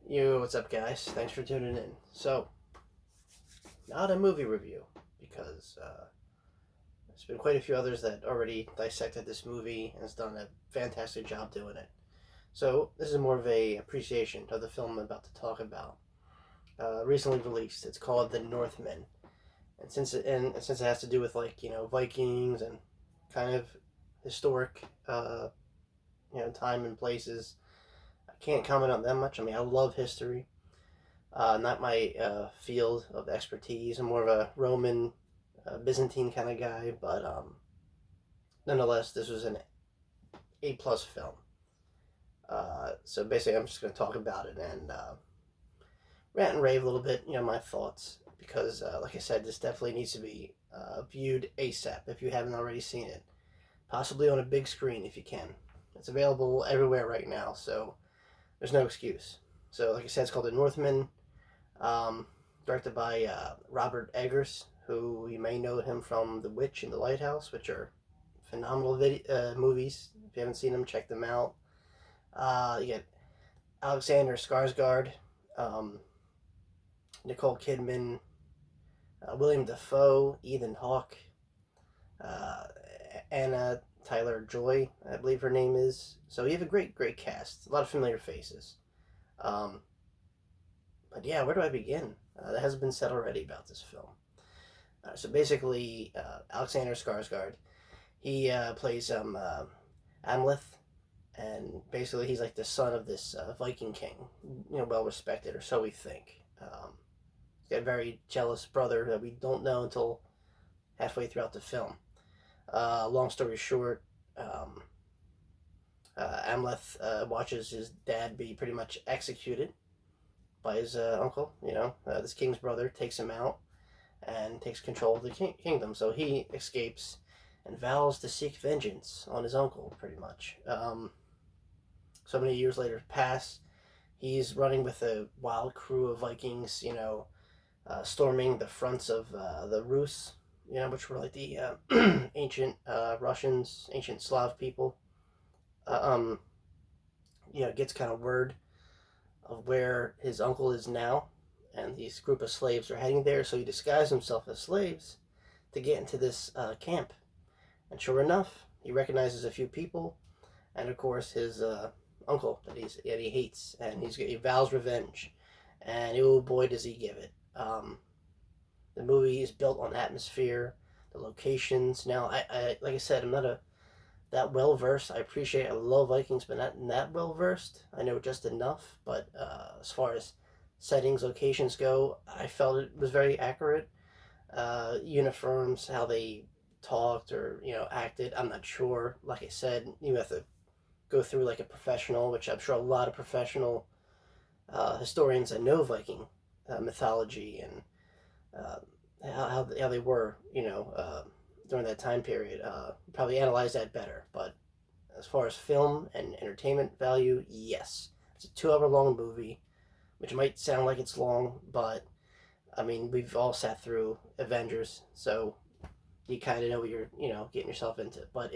Yo, what's up, guys? Thanks for tuning in. So, not a movie review because there's been quite a few others that already dissected this movie and has done a fantastic job doing it. So, this is more of a appreciation of the film I'm about to talk about. Recently released. It's called The Northman, and since it has to do with Vikings and kind of historic time and places, I can't comment on that much. I mean, I love history. Not my field of expertise. I'm more of a Roman, Byzantine kind of guy, but nonetheless, this was an A+ film. So basically, I'm just going to talk about it and rant and rave a little bit. My thoughts, because like I said, this definitely needs to be viewed ASAP if you haven't already seen it. Possibly on a big screen if you can. It's available everywhere right now, so there's no excuse. So, like I said, it's called The Northman. Directed by Robert Eggers, who you may know him from The Witch and The Lighthouse, which are phenomenal movies. If you haven't seen them, check them out. You get Alexander Skarsgård, um, Nicole Kidman, William Dafoe, Ethan Hawke, uh, Anna Tyler Joy, I believe her name is. So you have a great cast, a lot of familiar faces. Um, but yeah, where do I begin? That has been said already about this film. So basically, Alexander Skarsgård, he plays Amleth, and basically he's like the son of this Viking king, well respected, or so we think. He's got a very jealous brother that we don't know until halfway throughout the film. Long story short, Amleth watches his dad be pretty much executed by his uncle. This king's brother takes him out and takes control of the kingdom. So he escapes and vows to seek vengeance on his uncle, pretty much. So many years later pass. He's running with a wild crew of Vikings, storming the fronts of the Rus, which were like the ancient Russians, ancient Slav people. Uh, um, gets kind of word of where his uncle is now, and these group of slaves are heading there. So he disguised himself as slaves to get into this camp. And sure enough, he recognizes a few people, and of course his uncle that he hates, and he vows revenge. And oh boy, does he give it! The movie is built on atmosphere, the locations. Now, I like I said, I'm not that well versed. I love Vikings, but not that well versed. I know just enough, but as far as settings, locations go, I felt it was very accurate. Uniforms, how they talked or acted, I'm not sure. Like I said, you have to go through like a professional, which I'm sure a lot of professional historians that know Viking mythology and uh, how they were, during that time period, probably analyze that better. But as far as film and entertainment value, yes, it's a 2 hour long movie, which might sound like it's long, but I mean we've all sat through Avengers, so you kind of know what you're getting yourself into. But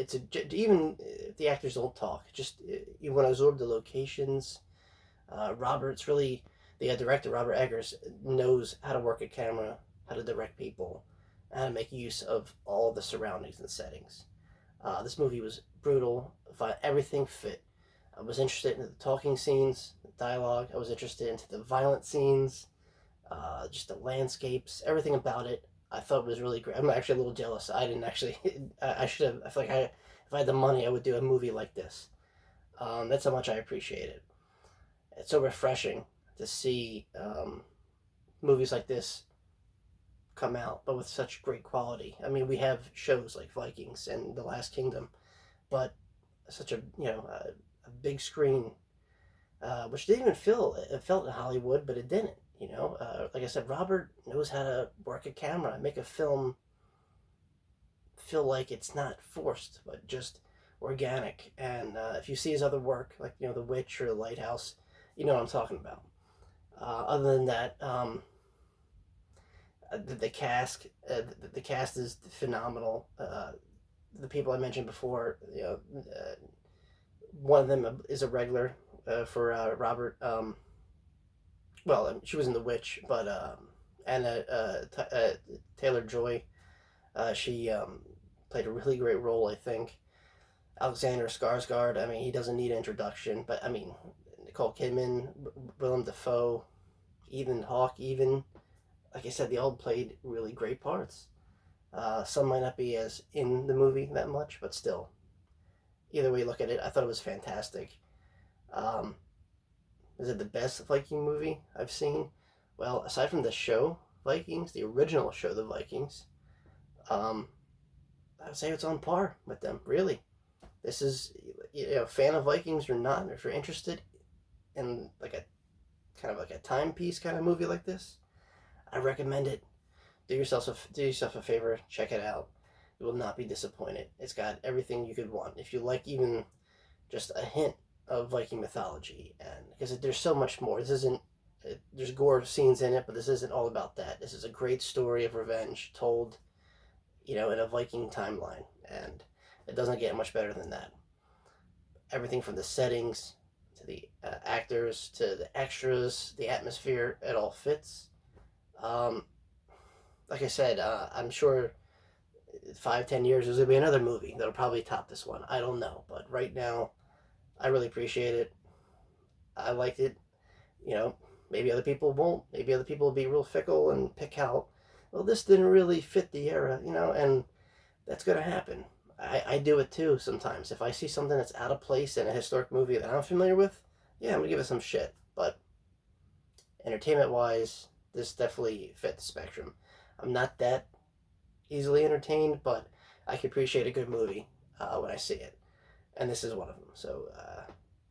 even if the actors don't talk, just you want to absorb the locations. Robert's really the director, Robert Eggers, knows how to work a camera, how to direct people, how to make use of all the surroundings and settings. This movie was brutal. Everything fit. I was interested in the talking scenes, the dialogue. I was interested into the violent scenes, just the landscapes, everything about it. I thought it was really great. I'm actually a little jealous. I didn't actually. I should have. I feel like if I had the money, I would do a movie like this. That's how much I appreciate it. It's so refreshing to see movies like this come out, but with such great quality. I mean, we have shows like Vikings and The Last Kingdom, but such a big screen, which didn't even feel it felt in Hollywood, but it didn't. Like I said, Robert knows how to work a camera, make a film feel like it's not forced, but just organic. And if you see his other work, like The Witch or The Lighthouse, you know what I'm talking about. Other than that, the cast is phenomenal. The people I mentioned before, one of them is a regular for Robert. well, she was in The Witch, but Anna Taylor Joy, she played a really great role, I think. Alexander Skarsgård, I mean, he doesn't need introduction, but I mean, Nicole Kidman, Willem Dafoe, Ethan Hawke, even like I said, they all played really great parts. Some might not be as in the movie that much, but still, either way you look at it, I thought it was fantastic. Um, is it the best Viking movie I've seen? Well, aside from the show Vikings, the original show, The Vikings, um, I would say it's on par with them. Really, this is a fan of Vikings or not. If you're interested in like a kind of like a timepiece kind of movie like this, I recommend it. Do yourself a favor, check it out. You will not be disappointed. It's got everything you could want. If you like even just a hint of Viking mythology, and because there's so much more. This isn't. There's gore scenes in it, but this isn't all about that. This is a great story of revenge told, in a Viking timeline, and it doesn't get much better than that. Everything from the settings to the actors to the extras, the atmosphere, it all fits. Um, like I said, I'm sure 5, 10 years there's gonna be another movie that'll probably top this one. I don't know, but right now, I really appreciate it. I liked it. You know, maybe other people won't. Maybe other people will be real fickle and pick out. Well, this didn't really fit the era, and that's gonna happen. I do it too sometimes. If I see something that's out of place in a historic movie that I'm familiar with, yeah, I'm gonna give it some shit. But entertainment wise, this definitely fit the spectrum. I'm not that easily entertained, but I can appreciate a good movie when I see it, and this is one of them. So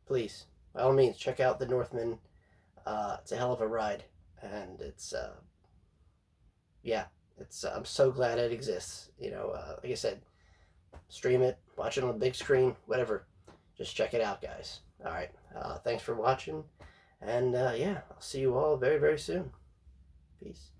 please, by all means, check out the Northman. It's a hell of a ride, and it's yeah, it's. I'm so glad it exists. Like I said, stream it, watch it on the big screen, whatever. Just check it out, guys. All right. Thanks for watching, and yeah, I'll see you all very very soon. Peace.